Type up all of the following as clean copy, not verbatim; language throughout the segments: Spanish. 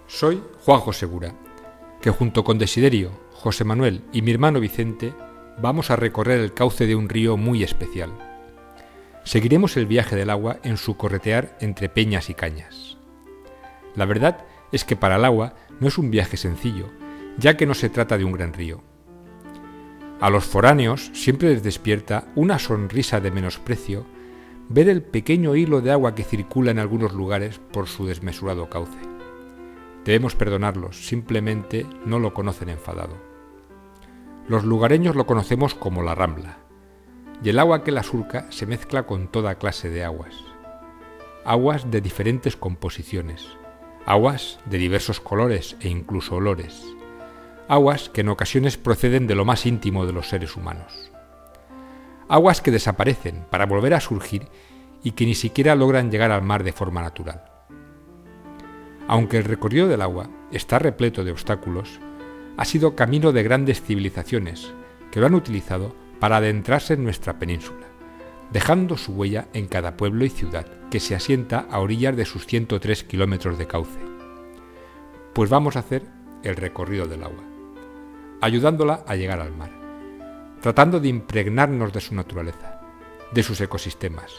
Soy Juanjo Segura, que junto con Desiderio, José Manuel y mi hermano Vicente vamos a recorrer el cauce de un río muy especial. Seguiremos el viaje del agua en su corretear entre peñas y cañas. La verdad es que para el agua no es un viaje sencillo, ya que no se trata de un gran río. A los foráneos siempre les despierta una sonrisa de menosprecio ver el pequeño hilo de agua que circula en algunos lugares por su desmesurado cauce. Debemos perdonarlos, simplemente no lo conocen enfadado. Los lugareños lo conocemos como la Rambla, y el agua que la surca se mezcla con toda clase de aguas. Aguas de diferentes composiciones, aguas de diversos colores e incluso olores, aguas que en ocasiones proceden de lo más íntimo de los seres humanos. Aguas que desaparecen para volver a surgir y que ni siquiera logran llegar al mar de forma natural. Aunque el recorrido del agua está repleto de obstáculos, ha sido camino de grandes civilizaciones que lo han utilizado para adentrarse en nuestra península, dejando su huella en cada pueblo y ciudad que se asienta a orillas de sus 103 kilómetros de cauce. Pues vamos a hacer el recorrido del agua, ayudándola a llegar al mar, tratando de impregnarnos de su naturaleza, de sus ecosistemas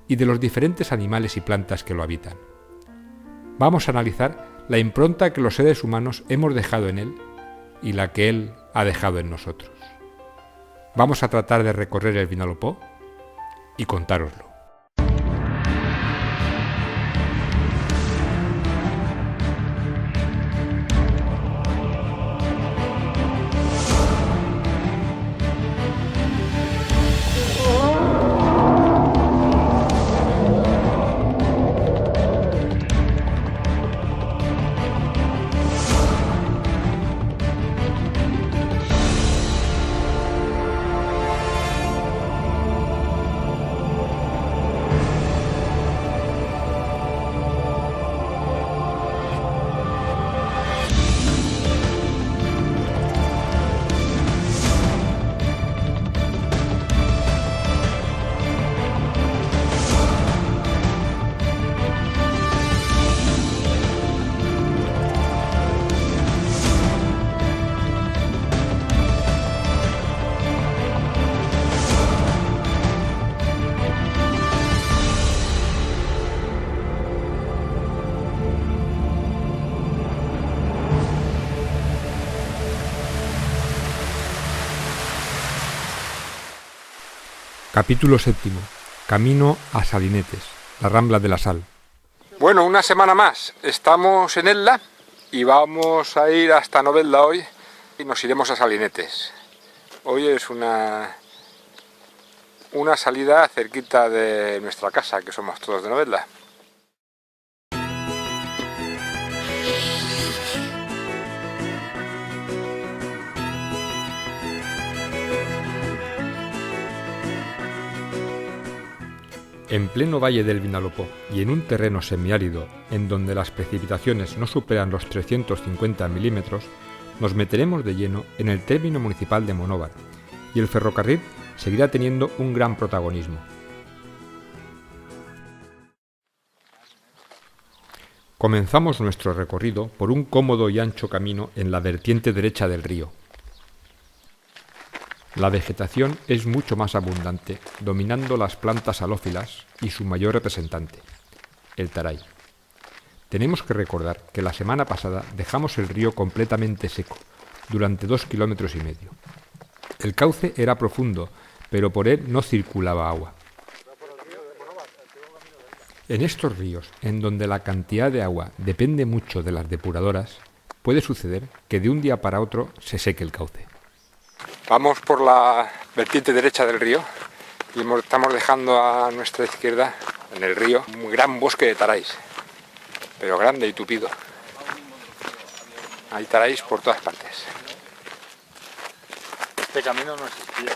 y de los diferentes animales y plantas que lo habitan. Vamos a analizar la impronta que los seres humanos hemos dejado en él y la que él ha dejado en nosotros. Vamos a tratar de recorrer el Vinalopó y contároslo. Capítulo 7. Camino a Salinetes, la Rambla de la Sal. Bueno, una semana más. Estamos en Elda y vamos a ir hasta Novelda hoy y nos iremos a Salinetes. Hoy es una salida cerquita de nuestra casa, que somos todos de Novelda. En pleno valle del Vinalopó y en un terreno semiárido en donde las precipitaciones no superan los 350 milímetros, nos meteremos de lleno en el término municipal de Monóvar y el ferrocarril seguirá teniendo un gran protagonismo. Comenzamos nuestro recorrido por un cómodo y ancho camino en la vertiente derecha del río. La vegetación es mucho más abundante, dominando las plantas halófilas y su mayor representante, el taray. Tenemos que recordar que la semana pasada dejamos el río completamente seco, durante 2,5 kilómetros. El cauce era profundo, pero por él no circulaba agua. En estos ríos, en donde la cantidad de agua depende mucho de las depuradoras, puede suceder que de un día para otro se seque el cauce. Vamos por la vertiente derecha del río y estamos dejando a nuestra izquierda, en el río, un gran bosque de taráis, pero grande y tupido. Hay taráis por todas partes. Este camino no existía.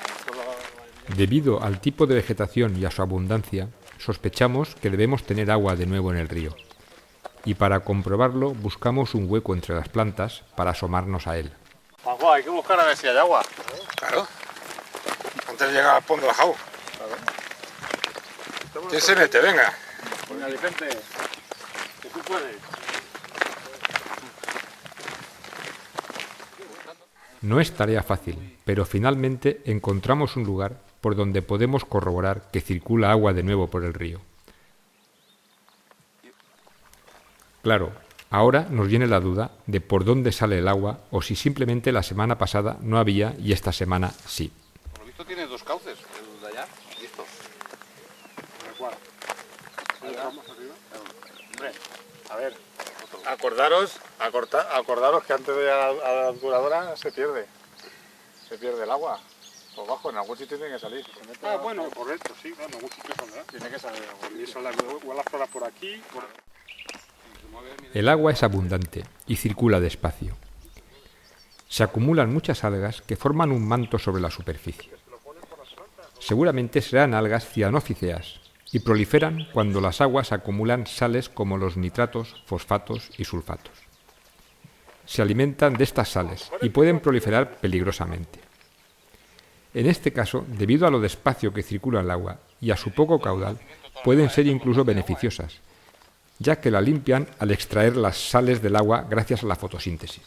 Debido al tipo de vegetación y a su abundancia, sospechamos que debemos tener agua de nuevo en el río. Y para comprobarlo buscamos un hueco entre las plantas para asomarnos a él. Juanjo, hay que buscar a ver si hay agua. Claro. Antes de llegar al fondo de la Jau. ¿Quién se mete? Venga. Venga, Vicente, que tú puedes. No es tarea fácil, pero finalmente encontramos un lugar por donde podemos corroborar que circula agua de nuevo por el río. Claro, ahora nos viene la duda de por dónde sale el agua o si simplemente la semana pasada no había y esta semana sí. Por lo visto tiene dos cauces, el de allá y esto. ¿Cuál? ¿Vamos arriba? Hombre, a ver, acordaros que antes de la alturadora se pierde el agua. Por abajo, en algún sitio tiene que salir. Bueno, correcto, sí, claro, en algún sitio saldrá. Tiene que salir. Y eso igual las flores por aquí. El agua es abundante y circula despacio. Se acumulan muchas algas que forman un manto sobre la superficie. Seguramente serán algas cianóficeas y proliferan cuando las aguas acumulan sales como los nitratos, fosfatos y sulfatos. Se alimentan de estas sales y pueden proliferar peligrosamente. En este caso, debido a lo despacio que circula el agua y a su poco caudal, pueden ser incluso beneficiosas, ya que la limpian al extraer las sales del agua gracias a la fotosíntesis.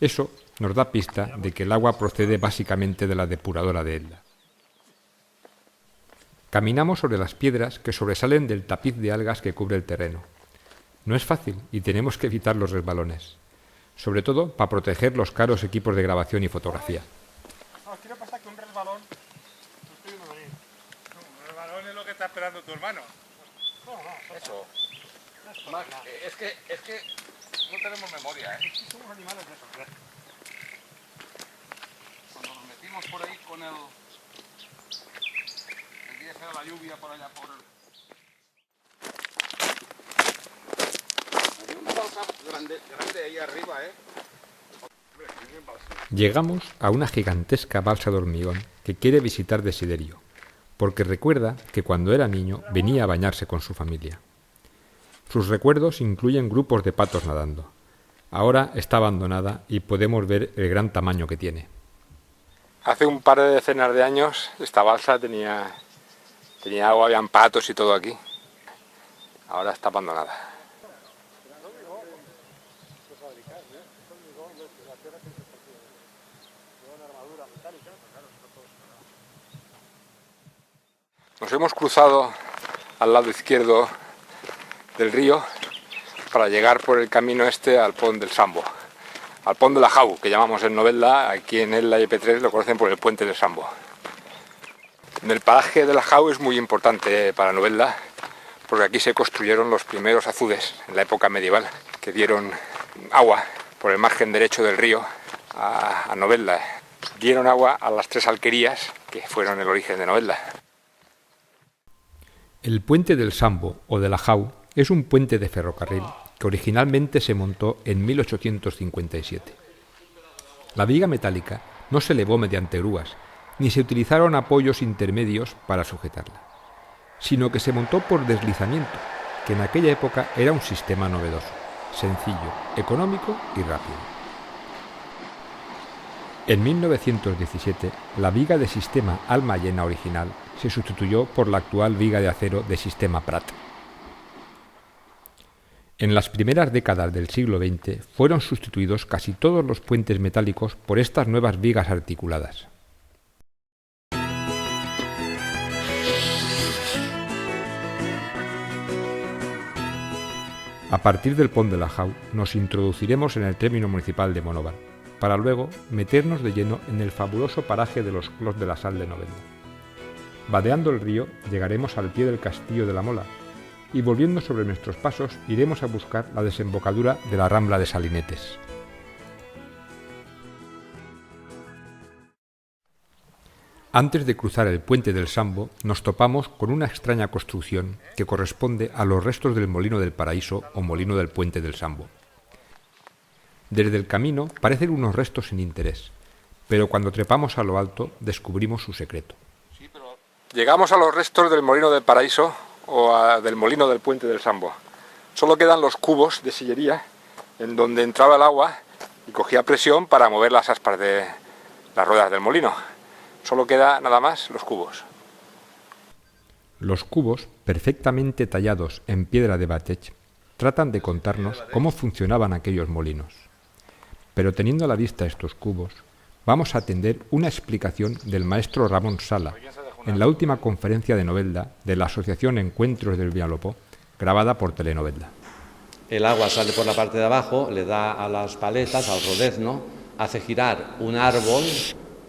Eso nos da pista de que el agua procede básicamente de la depuradora de Elda. Caminamos sobre las piedras que sobresalen del tapiz de algas que cubre el terreno. No es fácil y tenemos que evitar los resbalones, sobre todo para proteger los caros equipos de grabación y fotografía. No, quiero pasar que un resbalón. Lo estoy viendo venir. Un resbalón es lo que está esperando tu hermano. Eso. Es que no tenemos memoria, ¿eh? Somos animales de esos, ¿eh? Cuando nos metimos por ahí con el día ese de la lluvia por allá por el... Hay una balsa grande ahí arriba, ¿eh? Llegamos a una gigantesca balsa de hormigón que quiere visitar Desiderio, porque recuerda que cuando era niño venía a bañarse con su familia. Sus recuerdos incluyen grupos de patos nadando. Ahora está abandonada y podemos ver el gran tamaño que tiene. Hace un par de decenas de años esta balsa tenía agua, habían patos y todo aquí. Ahora está abandonada. Nos hemos cruzado al lado izquierdo del río para llegar por el camino este al Pont del Sambo, al Pont de la Jau, que llamamos en Novelda. Aquí en Elda y P3 lo conocen por el Puente del Sambo. En el paraje de la Jau es muy importante para Novelda, porque aquí se construyeron los primeros azudes en la época medieval, que dieron agua por el margen derecho del río a Novelda. Dieron agua a las 3 alquerías que fueron el origen de Novelda. El Puente del Sambo o de la Jau es un puente de ferrocarril que originalmente se montó en 1857. La viga metálica no se elevó mediante grúas, ni se utilizaron apoyos intermedios para sujetarla, sino que se montó por deslizamiento, que en aquella época era un sistema novedoso, sencillo, económico y rápido. En 1917, la viga de sistema alma llena original se sustituyó por la actual viga de acero de sistema Pratt. En las primeras décadas del siglo XX fueron sustituidos casi todos los puentes metálicos por estas nuevas vigas articuladas. A partir del Pont de la Jau nos introduciremos en el término municipal de Monóvar, para luego meternos de lleno en el fabuloso paraje de los Clos de la Sal de Novelda. Vadeando el río llegaremos al pie del Castillo de la Mola y volviendo sobre nuestros pasos iremos a buscar la desembocadura de la Rambla de Salinetes. Antes de cruzar el Puente del Sambo nos topamos con una extraña construcción que corresponde a los restos del Molino del Paraíso o Molino del Puente del Sambo. Desde el camino parecen unos restos sin interés, pero cuando trepamos a lo alto descubrimos su secreto. Llegamos a los restos del Molino del Paraíso o del Molino del Puente del Sambo. Solo quedan los cubos de sillería en donde entraba el agua y cogía presión para mover las aspas de las ruedas del molino. Solo queda nada más los cubos. Los cubos, perfectamente tallados en piedra de Batech, tratan de contarnos cómo funcionaban aquellos molinos. Pero teniendo a la vista estos cubos, vamos a atender una explicación del maestro Ramón Sala en la última conferencia de Novelda de la Asociación Encuentros del Vinalopó, grabada por Telenovelda. El agua sale por la parte de abajo, le da a las paletas, al rodezno, hace girar un árbol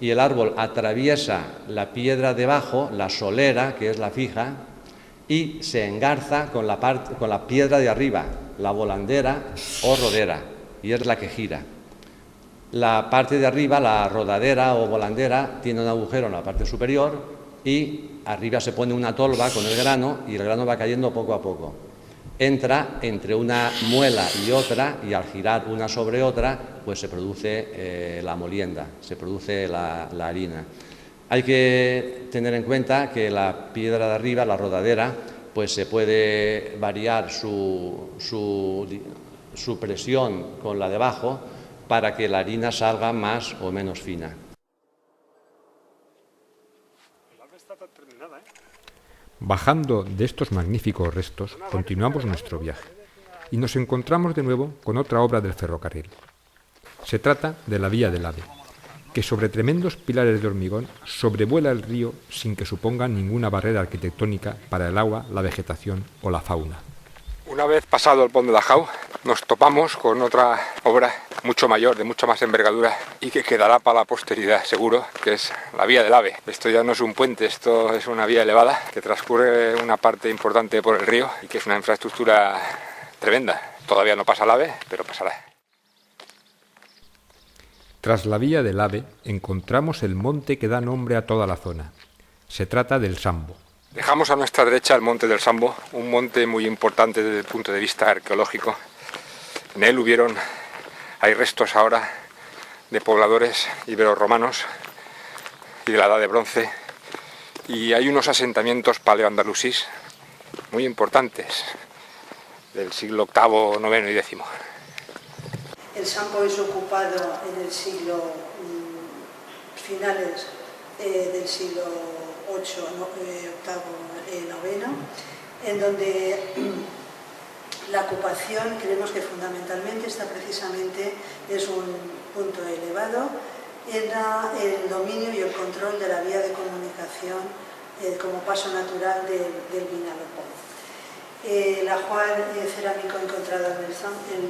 y el árbol atraviesa la piedra de abajo, la solera, que es la fija, y se engarza con la piedra de arriba, la volandera o rodera, y es la que gira. La parte de arriba, la rodadera o volandera, tiene un agujero en la parte superior y arriba se pone una tolva con el grano y el grano va cayendo poco a poco. Entra entre una muela y otra y al girar una sobre otra pues se produce la molienda, se produce la harina. Hay que tener en cuenta que la piedra de arriba, la rodadera, pues se puede variar su presión con la de abajo para que la harina salga más o menos fina. Bajando de estos magníficos restos, continuamos nuestro viaje y nos encontramos de nuevo con otra obra del ferrocarril. Se trata de la Vía del Ave, que sobre tremendos pilares de hormigón sobrevuela el río sin que suponga ninguna barrera arquitectónica para el agua, la vegetación o la fauna. Una vez pasado el Pont de la Jau, nos topamos con otra obra mucho mayor, de mucha más envergadura y que quedará para la posteridad, seguro, que es la Vía del Ave. Esto ya no es un puente, esto es una vía elevada que transcurre una parte importante por el río y que es una infraestructura tremenda. Todavía no pasa el AVE, pero pasará. Tras la Vía del Ave encontramos el monte que da nombre a toda la zona. Se trata del Sambo. Dejamos a nuestra derecha el monte del Sambo, un monte muy importante desde el punto de vista arqueológico. En él hay restos ahora de pobladores iberorromanos y de la Edad de Bronce, y hay unos asentamientos paleoandalusís muy importantes del siglo VIII, IX y X. El Sambo es ocupado en el siglo finales del siglo VIII, IX, en donde la ocupación creemos que fundamentalmente está precisamente, es un punto elevado en el dominio y el control de la vía de comunicación como paso natural del Vinalopó. El ajuar cerámico encontrado en el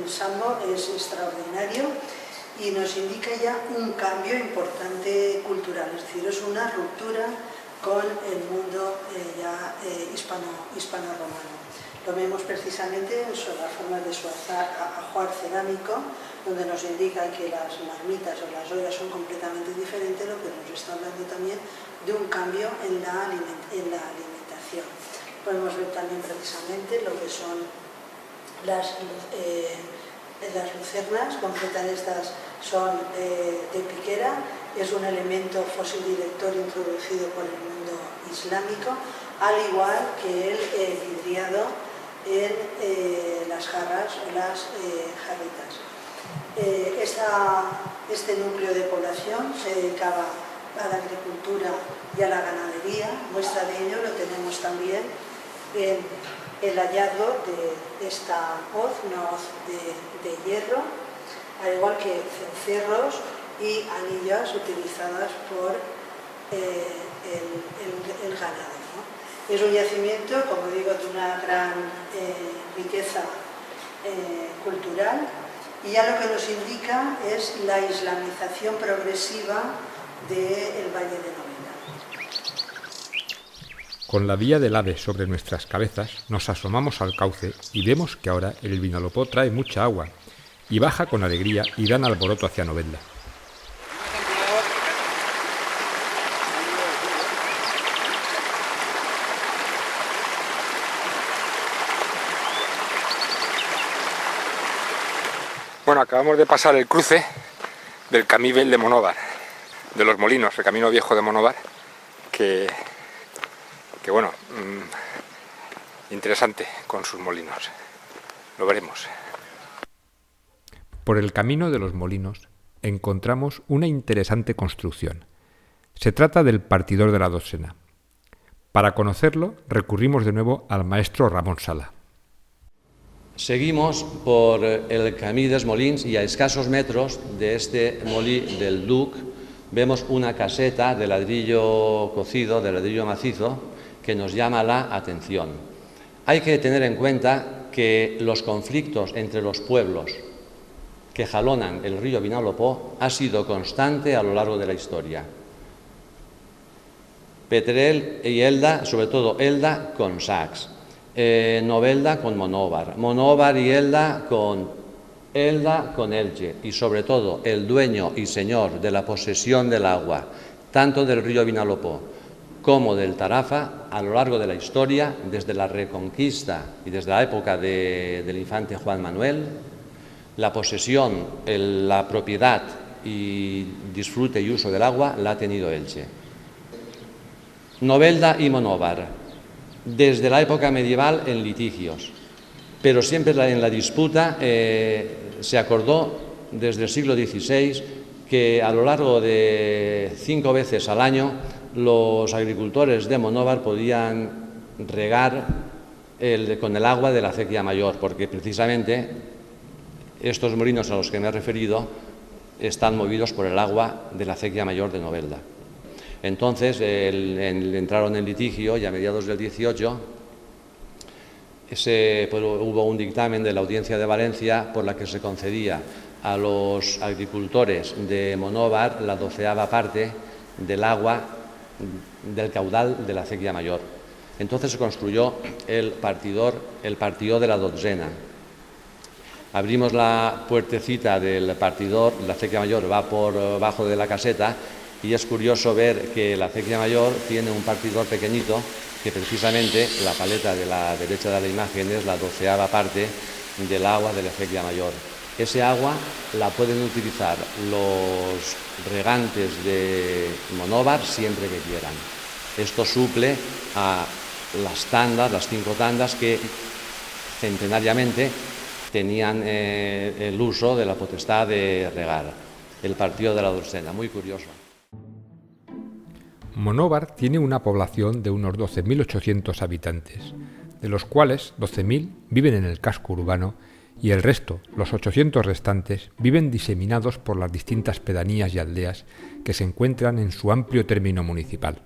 Sambo es extraordinario y nos indica ya un cambio importante cultural, es decir, es una ruptura con el mundo hispano-romano. Lo vemos precisamente en las formas de su ajuar cerámico, donde nos indica que las marmitas o las ollas son completamente diferentes, lo que nos está hablando también de un cambio en la alimentación. Podemos ver también precisamente lo que son las lucernas, concretas estas son de piquera, es un elemento fósil director introducido por el mundo islámico, al igual que el vidriado en las jarras o las jarritas. Este núcleo de población se dedicaba a la agricultura y a la ganadería. Muestra de ello lo tenemos también en el hallazgo de esta hoz, una hoz de hierro, al igual que cencerros y anillas utilizadas por el ganado, ¿no? Es un yacimiento, como digo, de una gran riqueza cultural, y ya lo que nos indica es la islamización progresiva del Valle de Novelda. Con la Vía del Ave sobre nuestras cabezas nos asomamos al cauce y vemos que ahora el Vinalopó trae mucha agua y baja con alegría y gran alboroto hacia Novelda. Bueno, acabamos de pasar el cruce del Camí Vell de Monóvar, de los Molinos, el camino viejo de Monóvar, que bueno, interesante con sus molinos. Lo veremos. Por el camino de los molinos encontramos una interesante construcción. Se trata del partidor de la Dotzena. Para conocerlo, recurrimos de nuevo al maestro Ramón Sala. Seguimos por el camí dels Molins y a escasos metros de este molí del Duc vemos una caseta de ladrillo cocido, de ladrillo macizo, que nos llama la atención. Hay que tener en cuenta que los conflictos entre los pueblos que jalonan el río Vinalopó ha sido constante a lo largo de la historia. Petrel y Elda, sobre todo Elda con Sax, Novelda con Monóvar, Monóvar y Elda con Elche, y sobre todo el dueño y señor de la posesión del agua, tanto del río Vinalopó como del Tarafa, a lo largo de la historia, desde la Reconquista y desde la época del infante Juan Manuel, la posesión, la propiedad y disfrute y uso del agua la ha tenido Elche. Novelda y Monóvar, desde la época medieval en litigios, pero siempre en la disputa se acordó desde el siglo XVI que a lo largo de 5 veces al año los agricultores de Monóvar podían regar con el agua de la acequia mayor, porque precisamente estos molinos a los que me he referido están movidos por el agua de la acequia mayor de Novelda. Entonces entraron en litigio y a mediados del 18 hubo un dictamen de la Audiencia de Valencia por la que se concedía a los agricultores de Monóvar la 12ª parte del agua del caudal de la acequia mayor. Entonces se construyó el partidor de la Dotzena. Abrimos la puertecita del partidor, la acequia mayor va por bajo de la caseta y es curioso ver que la acequia mayor tiene un partidor pequeñito que precisamente la paleta de la derecha de la imagen es la 12ª parte del agua de la acequia mayor. Ese agua la pueden utilizar los regantes de Monóvar siempre que quieran. Esto suple a las tandas, las 5 tandas que centenariamente tenían el uso de la potestad de regar. El partido de la Dotzena, muy curioso. Monóvar tiene una población de unos 12.800 habitantes, de los cuales 12.000 viven en el casco urbano y el resto, los 800 restantes, viven diseminados por las distintas pedanías y aldeas que se encuentran en su amplio término municipal.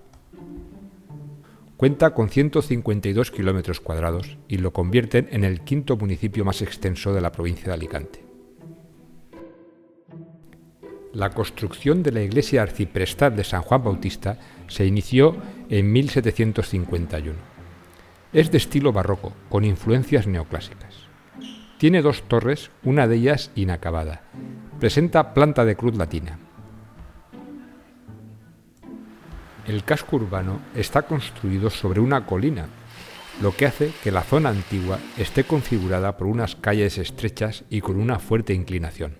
Cuenta con 152 kilómetros cuadrados y lo convierten en el 5º municipio más extenso de la provincia de Alicante. La construcción de la iglesia arciprestal de San Juan Bautista se inició en 1751. Es de estilo barroco, con influencias neoclásicas. Tiene 2 torres, una de ellas inacabada. Presenta planta de cruz latina. El casco urbano está construido sobre una colina, lo que hace que la zona antigua esté configurada por unas calles estrechas y con una fuerte inclinación.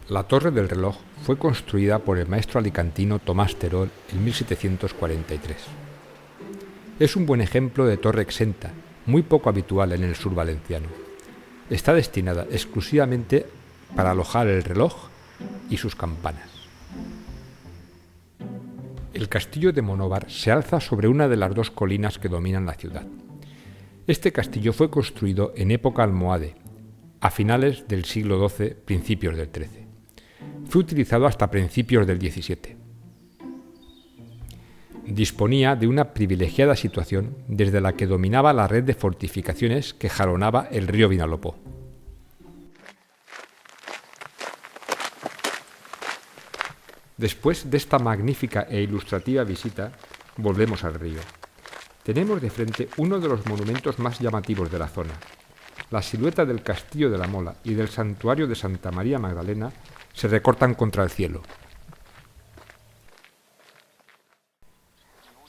La Torre del Reloj fue construida por el maestro alicantino Tomás Terol en 1743. Es un buen ejemplo de torre exenta, muy poco habitual en el sur valenciano. Está destinada exclusivamente para alojar el reloj y sus campanas. El castillo de Monóvar se alza sobre una de las 2 colinas que dominan la ciudad. Este castillo fue construido en época almohade, a finales del siglo XII, principios del XIII. Fue utilizado hasta principios del XVII. Disponía de una privilegiada situación desde la que dominaba la red de fortificaciones que jalonaba el río Vinalopó. Después de esta magnífica e ilustrativa visita, volvemos al río. Tenemos de frente uno de los monumentos más llamativos de la zona. La silueta del Castillo de la Mola y del Santuario de Santa María Magdalena se recortan contra el cielo.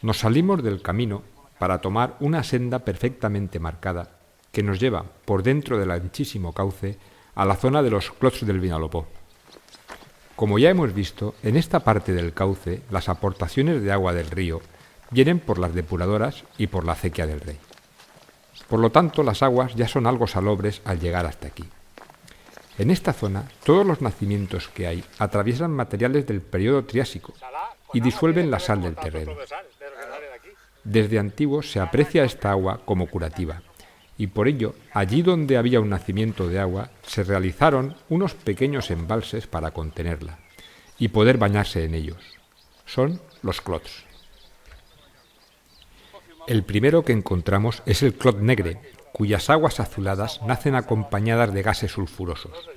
Nos salimos del camino para tomar una senda perfectamente marcada que nos lleva por dentro del anchísimo cauce a la zona de los clots del Vinalopó. Como ya hemos visto, en esta parte del cauce las aportaciones de agua del río vienen por las depuradoras y por la acequia del Rey. Por lo tanto, las aguas ya son algo salobres al llegar hasta aquí. En esta zona, todos los nacimientos que hay atraviesan materiales del periodo Triásico y disuelven la sal del terreno. Desde antiguo se aprecia esta agua como curativa, y por ello, allí donde había un nacimiento de agua, se realizaron unos pequeños embalses para contenerla y poder bañarse en ellos. Son los clots. El primero que encontramos es el Clot Negre, cuyas aguas azuladas nacen acompañadas de gases sulfurosos.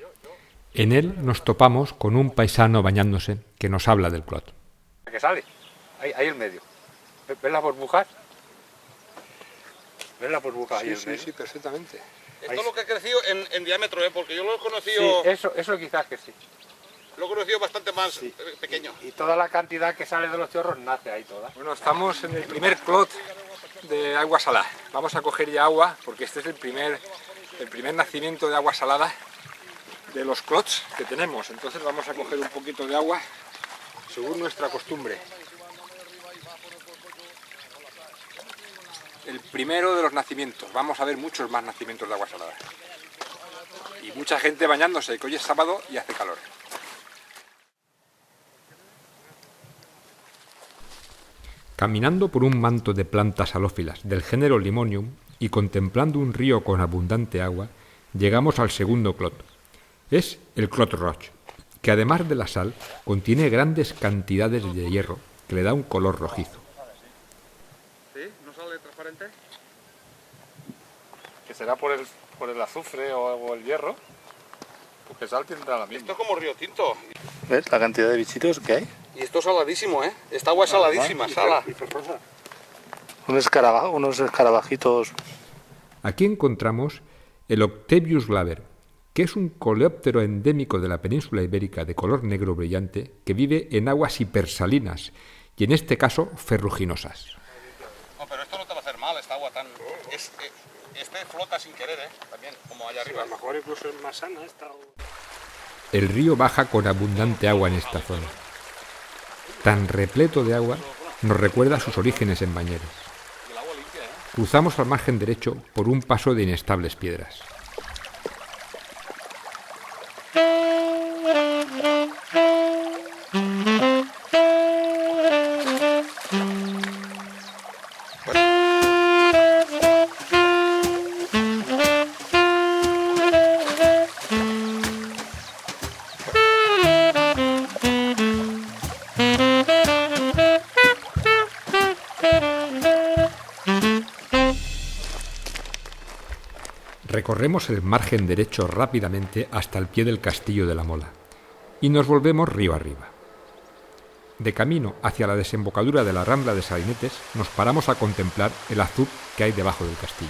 En él nos topamos con un paisano bañándose que nos habla del Clot. Que sale, ahí en medio. ¿Ves las burbujas? ¿Ves las burbujas ahí en medio? Sí, perfectamente. Esto es lo que ha crecido en diámetro, porque yo lo he conocido... Sí, eso quizás que sí. Lo he conocido bastante más pequeño. Y toda la cantidad que sale de los chorros nace ahí toda. Bueno, estamos en el primer clot de agua salada. Vamos a coger ya agua, porque este es el primer nacimiento de agua salada de los clots que tenemos. Entonces vamos a coger un poquito de agua según nuestra costumbre. El primero de los nacimientos. Vamos a ver muchos más nacimientos de agua salada. Y mucha gente bañándose, que hoy es sábado y hace calor. Caminando por un manto de plantas halófilas del género Limonium y contemplando un río con abundante agua, llegamos al segundo clot. Es el Clot Roig, que además de la sal, contiene grandes cantidades de hierro que le da un color rojizo. ¿Sí? ¿No sale transparente? Que será por el azufre o el hierro, porque sal tendrá la misma. Esto es como Río Tinto. ¿Ves la cantidad de bichitos que hay? Y esto es saladísimo, ¿eh? Esta agua es saladísima, sala. Unos escarabajitos. Aquí encontramos el Octavius glaber, que es un coleóptero endémico de la península ibérica de color negro brillante que vive en aguas hipersalinas y en este caso ferruginosas. No, pero esto no te va a hacer mal, esta agua tan... Este flota sin querer, también, como allá arriba. A lo mejor incluso es más sana esta. El río baja con abundante agua en esta zona. Tan repleto de agua nos recuerda a sus orígenes en bañeros. Cruzamos al margen derecho por un paso de inestables piedras. Recorremos el margen derecho rápidamente hasta el pie del castillo de la Mola y nos volvemos río arriba. De camino hacia la desembocadura de la Rambla de Salinetes nos paramos a contemplar el azul que hay debajo del castillo.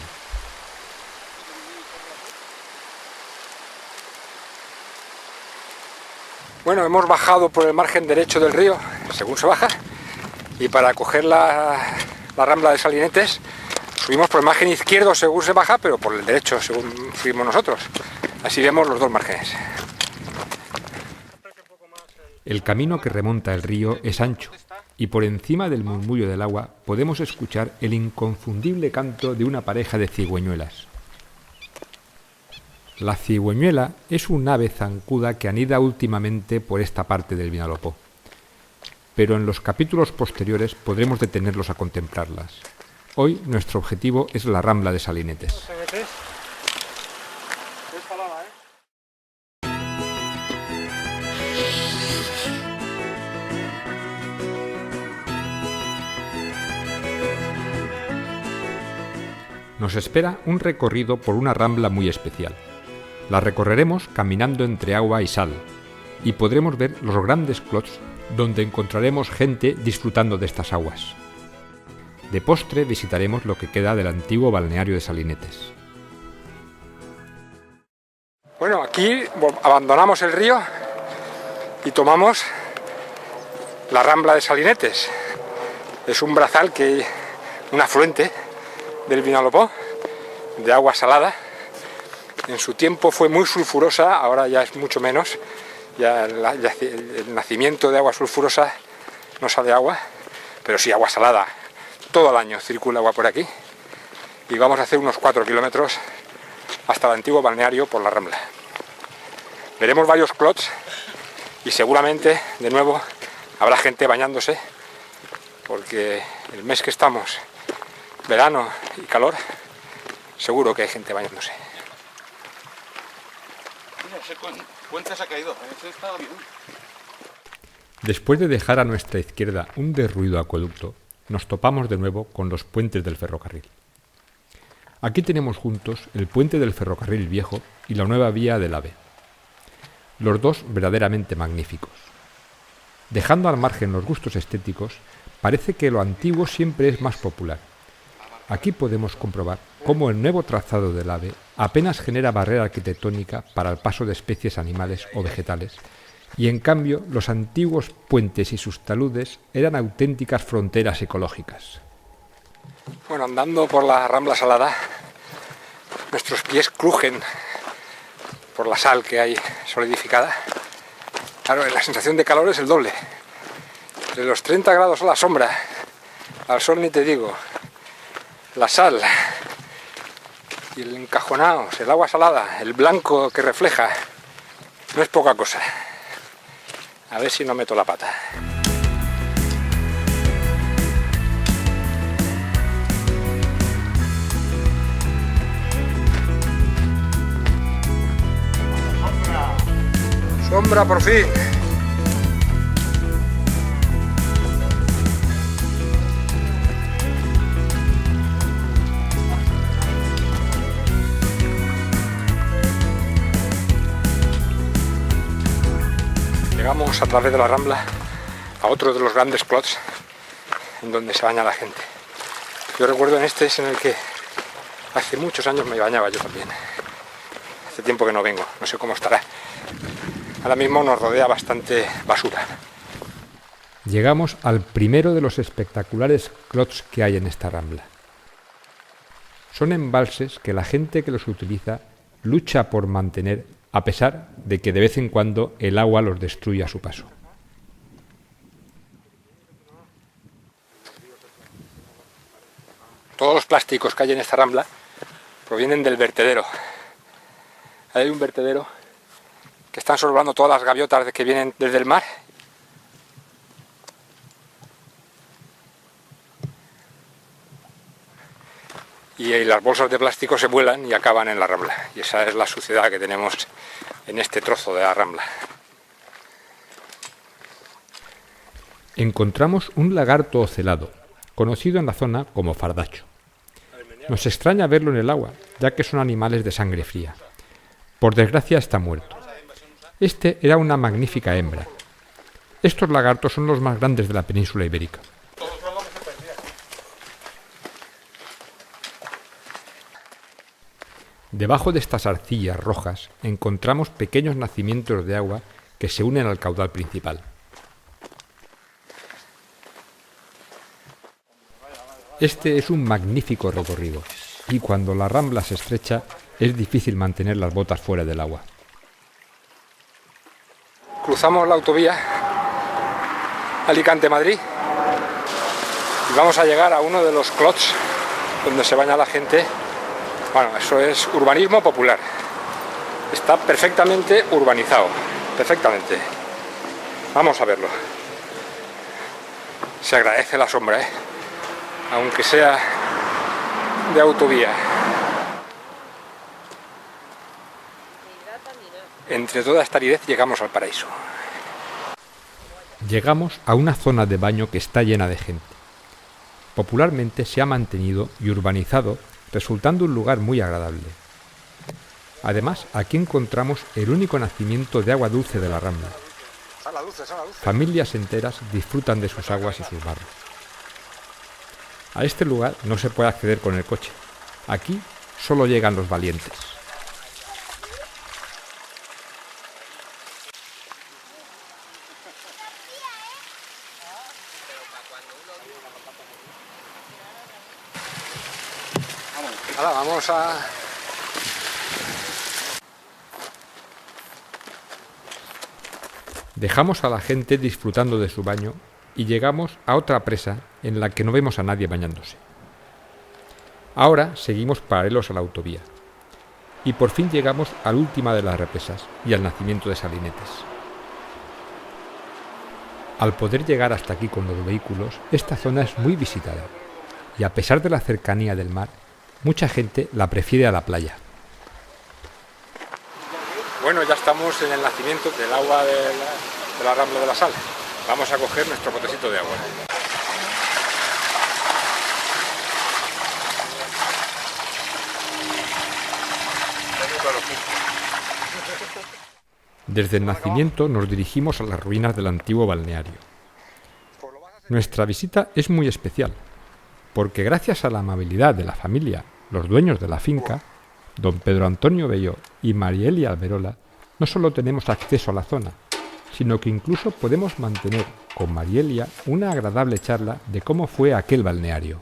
Bueno, hemos bajado por el margen derecho del río, según se baja, y para coger la Rambla de Salinetes subimos por el margen izquierdo según se baja, pero por el derecho según subimos nosotros. Así vemos los dos márgenes. El camino que remonta el río es ancho y por encima del murmullo del agua podemos escuchar el inconfundible canto de una pareja de cigüeñuelas. La cigüeñuela es un ave zancuda que anida últimamente por esta parte del Vinalopó, pero en los capítulos posteriores podremos detenerlos a contemplarlas. Hoy nuestro objetivo es la Rambla de Salinetes. Nos espera un recorrido por una rambla muy especial. La recorreremos caminando entre agua y sal y podremos ver los grandes clots donde encontraremos gente disfrutando de estas aguas. De postre visitaremos lo que queda del antiguo balneario de Salinetes. Bueno, aquí abandonamos el río y tomamos la Rambla de Salinetes. Es un brazal un afluente del Vinalopó, de agua salada. En su tiempo fue muy sulfurosa, ahora ya es mucho menos. Ya el nacimiento de agua sulfurosa no sale agua, pero sí agua salada. Todo el año circula agua por aquí y vamos a hacer unos 4 kilómetros hasta el antiguo balneario por la Rambla. Veremos varios clots y seguramente, de nuevo, habrá gente bañándose, porque el mes que estamos, verano y calor, seguro que hay gente bañándose. Mira, ese puente se ha caído, ese estaba bien. Después de dejar a nuestra izquierda un derruido acueducto, nos topamos de nuevo con los puentes del ferrocarril. Aquí tenemos juntos el puente del ferrocarril viejo y la nueva vía del AVE. Los dos verdaderamente magníficos. Dejando al margen los gustos estéticos, parece que lo antiguo siempre es más popular. Aquí podemos comprobar cómo el nuevo trazado del AVE apenas genera barrera arquitectónica para el paso de especies animales o vegetales, y en cambio los antiguos puentes y sus taludes eran auténticas fronteras ecológicas. Bueno, andando por la Rambla Salada, nuestros pies crujen por la sal que hay solidificada. Claro, la sensación de calor es el doble. De los 30 grados a la sombra, al sol ni te digo, la sal y el encajonado, el agua salada, el blanco que refleja, no es poca cosa. A ver si no meto la pata. ¡Sombra por fin! Llegamos a través de la Rambla a otro de los grandes clots en donde se baña la gente. Yo recuerdo en este es en el que hace muchos años me bañaba yo también. Hace tiempo que no vengo, no sé cómo estará. Ahora mismo nos rodea bastante basura. Llegamos al primero de los espectaculares clots que hay en esta rambla. Son embalses que la gente que los utiliza lucha por mantener, a pesar de que de vez en cuando el agua los destruye a su paso. Todos los plásticos que hay en esta rambla provienen del vertedero. Hay un vertedero que están sorblando todas las gaviotas que vienen desde el mar. Y las bolsas de plástico se vuelan y acaban en la rambla. Y esa es la suciedad que tenemos en este trozo de la rambla. Encontramos un lagarto ocelado, conocido en la zona como fardacho. Nos extraña verlo en el agua, ya que son animales de sangre fría. Por desgracia está muerto. Este era una magnífica hembra. Estos lagartos son los más grandes de la península ibérica. Debajo de estas arcillas rojas encontramos pequeños nacimientos de agua que se unen al caudal principal. Este es un magnífico recorrido, y cuando la rambla se estrecha es difícil mantener las botas fuera del agua. Cruzamos la autovía Alicante-Madrid y vamos a llegar a uno de los clots donde se baña la gente. Bueno, eso es urbanismo popular. Está perfectamente urbanizado, perfectamente. Vamos a verlo. Se agradece la sombra, aunque sea de autovía. Entre toda esta aridez llegamos al paraíso. Llegamos a una zona de baño que está llena de gente. Popularmente se ha mantenido y urbanizado, resultando un lugar muy agradable. Además, aquí encontramos el único nacimiento de agua dulce de la Rambla. Familias enteras disfrutan de sus aguas y sus barros. A este lugar no se puede acceder con el coche. Aquí solo llegan los valientes. Ahora vamos a... Dejamos a la gente disfrutando de su baño y llegamos a otra presa en la que no vemos a nadie bañándose. Ahora seguimos paralelos a la autovía. y por fin llegamos a la última de las represas y al nacimiento de Salinetes. Al poder llegar hasta aquí con los vehículos, esta zona es muy visitada y a pesar de la cercanía del mar, mucha gente la prefiere a la playa. Bueno, ya estamos en el nacimiento del agua de la Rambla de la Sal. Vamos a coger nuestro potecito de agua. Desde el nacimiento nos dirigimos a las ruinas del antiguo balneario. Nuestra visita es muy especial, porque gracias a la amabilidad de la familia, los dueños de la finca, don Pedro Antonio Belló y Marielia Alberola, no solo tenemos acceso a la zona, sino que incluso podemos mantener con Marielia una agradable charla de cómo fue aquel balneario.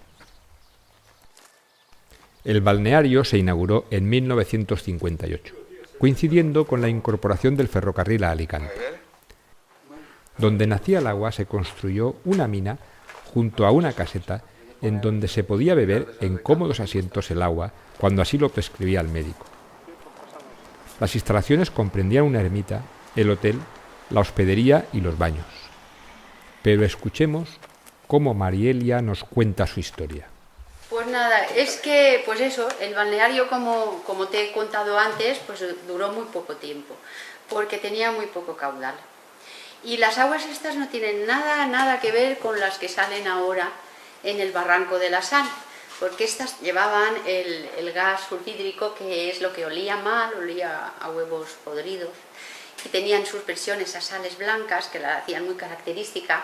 El balneario se inauguró en 1958, coincidiendo con la incorporación del ferrocarril a Alicante. Donde nacía el agua se construyó una mina junto a una caseta en donde se podía beber en cómodos asientos el agua cuando así lo prescribía el médico. Las instalaciones comprendían una ermita, el hotel, la hospedería y los baños. Pero escuchemos cómo Marielia nos cuenta su historia. Pues nada, es que, pues eso, el balneario, como te he contado antes, pues duró muy poco tiempo, porque tenía muy poco caudal. Y las aguas estas no tienen nada que ver con las que salen ahora en el barranco de la Sal, porque estas llevaban el gas sulfídrico, que es lo que olía mal, olía a huevos podridos, y tenían sus versiones a sales blancas, que la hacían muy característica,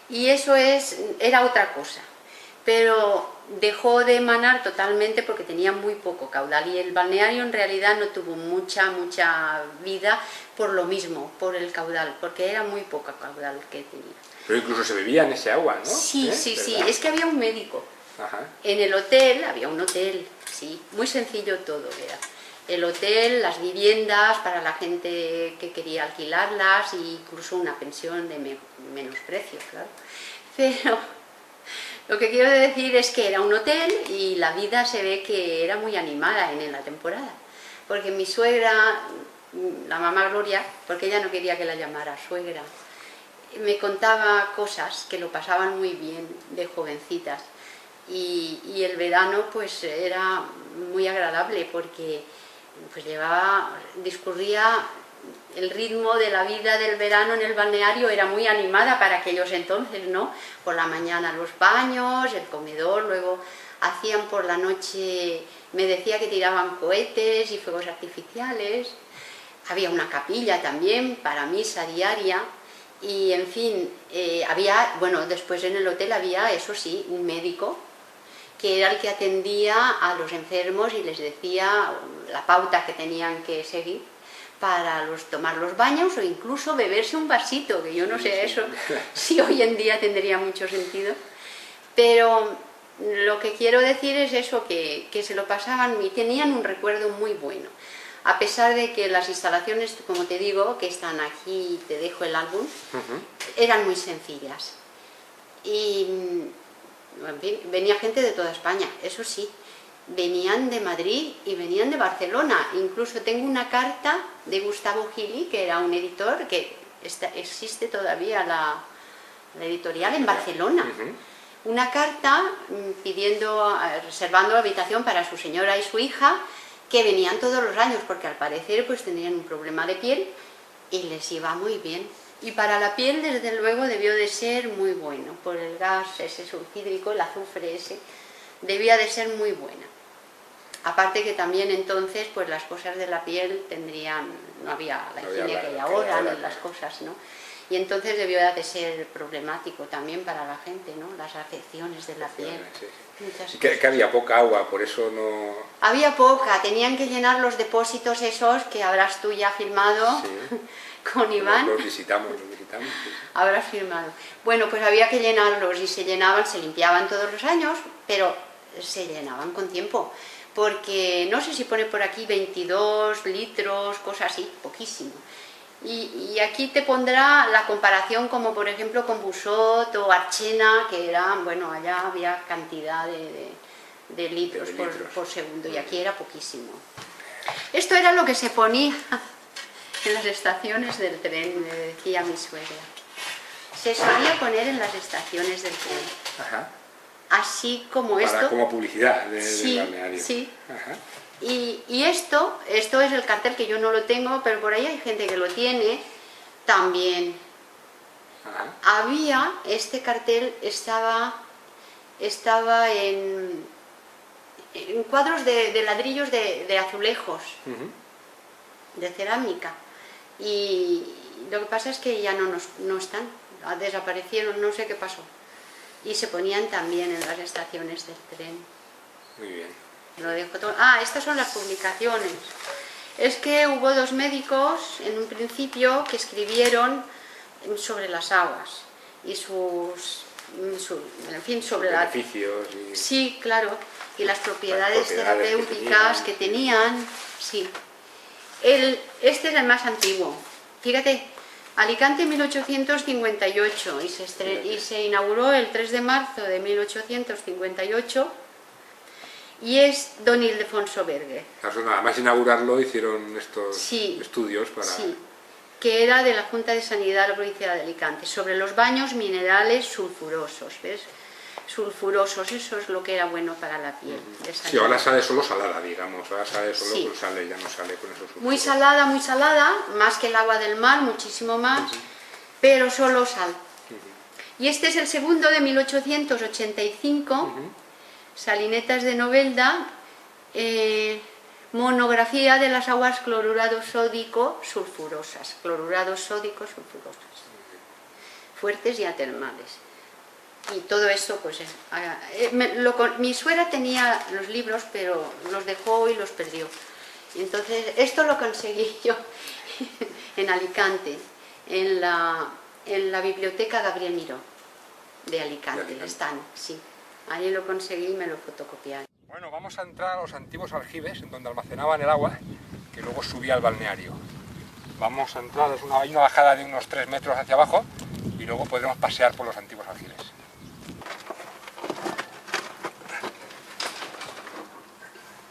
y eso era otra cosa. Pero dejó de emanar totalmente porque tenía muy poco caudal y el balneario en realidad no tuvo mucha vida por lo mismo, por el caudal, porque era muy poca caudal que tenía. Pero incluso se bebía en ese agua, ¿no? Sí, sí, es que había un médico. Ajá. En el hotel había un hotel, sí, muy sencillo todo era. El hotel, las viviendas para la gente que quería alquilarlas e incluso una pensión de menos precio, claro. Pero lo que quiero decir es que era un hotel y la vida se ve que era muy animada en la temporada. Porque mi suegra, la mamá Gloria, porque ella no quería que la llamara suegra, me contaba cosas que lo pasaban muy bien de jovencitas. Y el verano pues era muy agradable porque pues discurría el ritmo de la vida del verano en el balneario, era muy animada para aquellos entonces, ¿no? Por la mañana los baños, el comedor, luego hacían por la noche, me decía que tiraban cohetes y fuegos artificiales, había una capilla también para misa diaria y en fin, después en el hotel había, eso sí, un médico que era el que atendía a los enfermos y les decía la pauta que tenían que seguir para tomar los baños o incluso beberse un vasito, que yo no sé eso si hoy en día tendría mucho sentido. Pero lo que quiero decir es eso, que se lo pasaban y tenían un recuerdo muy bueno. A pesar de que las instalaciones, como te digo, que están aquí, te dejo el álbum, eran muy sencillas. Y en fin, venía gente de toda España, eso sí. Venían de Madrid y venían de Barcelona. Incluso tengo una carta de Gustavo Gili, que era un editor, que existe todavía la editorial en Barcelona. Una carta reservando habitación para su señora y su hija, que venían todos los años, porque al parecer pues tenían un problema de piel y les iba muy bien. Y para la piel, desde luego, debió de ser muy bueno, por el gas ese sulfídrico, el azufre ese, debía de ser muy buena. Aparte que también entonces pues las cosas de la piel no había la higiene que hay ahora, ni las cosas, ¿no? Y entonces debió de ser problemático también para la gente, ¿no? Las afecciones de la piel. Sí. Que había poca agua, por eso no... Había poca, tenían que llenar los depósitos esos que habrás tú ya filmado, sí, con Iván. Los visitamos. Sí. Habrás filmado. Bueno, pues había que llenarlos y se llenaban, se limpiaban todos los años, pero se llenaban con tiempo. Porque no sé si pone por aquí 22 litros, cosas así, poquísimo. Y aquí te pondrá la comparación como por ejemplo con Busot o Archena, que eran, bueno, allá había cantidad de litros por segundo y aquí era poquísimo. Esto era lo que se ponía en las estaciones del tren, me decía mi suegra. Se solía poner en las estaciones del tren. Ajá. Así como esto. Como publicidad Sí, del balneario. sí. Ajá. Y esto es el cartel que yo no lo tengo, pero por ahí hay gente que lo tiene también. Ajá. Había, este cartel estaba en cuadros de ladrillos de azulejos, de cerámica. Y lo que pasa es que ya no están, desaparecieron, no sé qué pasó. Y se ponían también en las estaciones del tren. Muy bien. Lo dejo todo. Estas son las publicaciones. Es que hubo 2 médicos en un principio que escribieron sobre las aguas y en fin, sobre beneficios y... Sí, claro, y las propiedades terapéuticas que tenían. Sí. Este es el más antiguo. Fíjate, Alicante 1858 y se inauguró el 3 de marzo de 1858 y es don Ildefonso Berger. Nada más inaugurarlo hicieron estos Sí, estudios para... Sí, que era de la Junta de Sanidad de la provincia de Alicante, sobre los baños minerales sulfurosos, ¿ves? Sulfurosos, eso es lo que era bueno para la piel. Sí, ahora sale solo salada, digamos, ahora sale solo Sí. sale, ya no sale con esos sulfuros. Muy salada, más que el agua del mar, muchísimo más, pero solo sal. Y este es el segundo de 1885, Salinetas de Novelda, monografía de las aguas clorurados sódico-sulfurosas, fuertes y atermales. Y todo esto, pues, mi suegra tenía los libros, pero los dejó y los perdió. Y entonces, esto lo conseguí yo en Alicante, en la biblioteca Gabriel Miró de Alicante. Están, sí. Ahí lo conseguí y me lo fotocopiaron. Bueno, vamos a entrar a los antiguos aljibes, donde almacenaban el agua, que luego subía al balneario. Vamos a entrar, hay una bajada de unos 3 metros hacia abajo, y luego podremos pasear por los antiguos aljibes.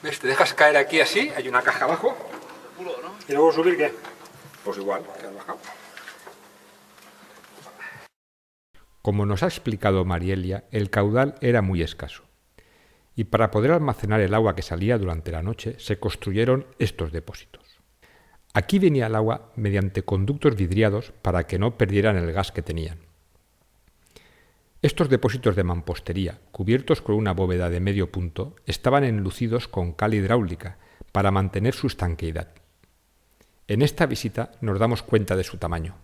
¿Ves? Te dejas caer aquí así, hay una caja abajo. ¿Y luego subir qué? Pues igual, que has bajado. Como nos ha explicado Marielia, el caudal era muy escaso. Y para poder almacenar el agua que salía durante la noche, se construyeron estos depósitos. Aquí venía el agua mediante conductos vidriados para que no perdieran el gas que tenían. Estos depósitos de mampostería, cubiertos con una bóveda de medio punto, estaban enlucidos con cal hidráulica para mantener su estanqueidad. En esta visita nos damos cuenta de su tamaño.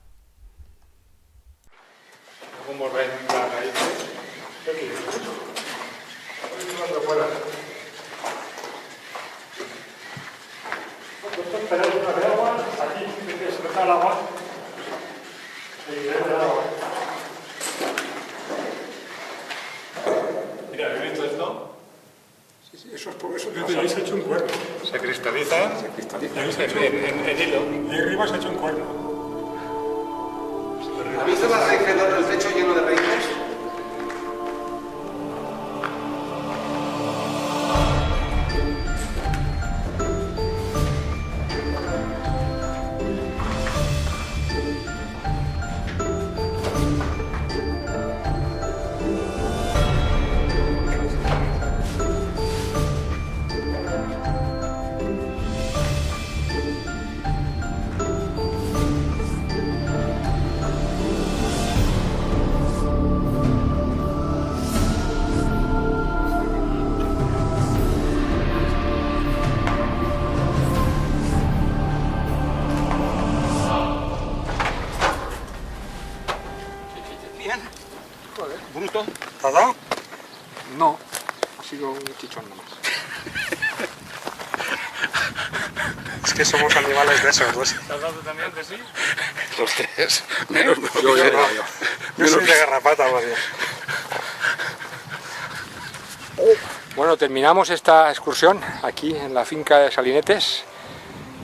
Mira, ¿habéis visto esto? Sí, eso es por eso. Desde ahí se ha hecho un cuerno. Se cristaliza, en hilo. Y arriba se ha hecho un cuerno. ¿Has visto la raíz del techo lleno de raíces? ¿Bruto? ¿Te has dado? No, ha sido un chichón nomás. Es que somos animales de esos, ¿ves? ¿Te has dado también de sí? Los tres. Menos Yo. Yo soy de garrapata, más bien. Bueno, terminamos esta excursión aquí en la finca de Salinetes,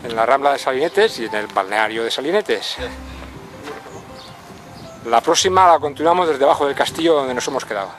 en la Rambla de Salinetes y en el balneario de Salinetes. La próxima la continuamos desde abajo del castillo donde nos hemos quedado.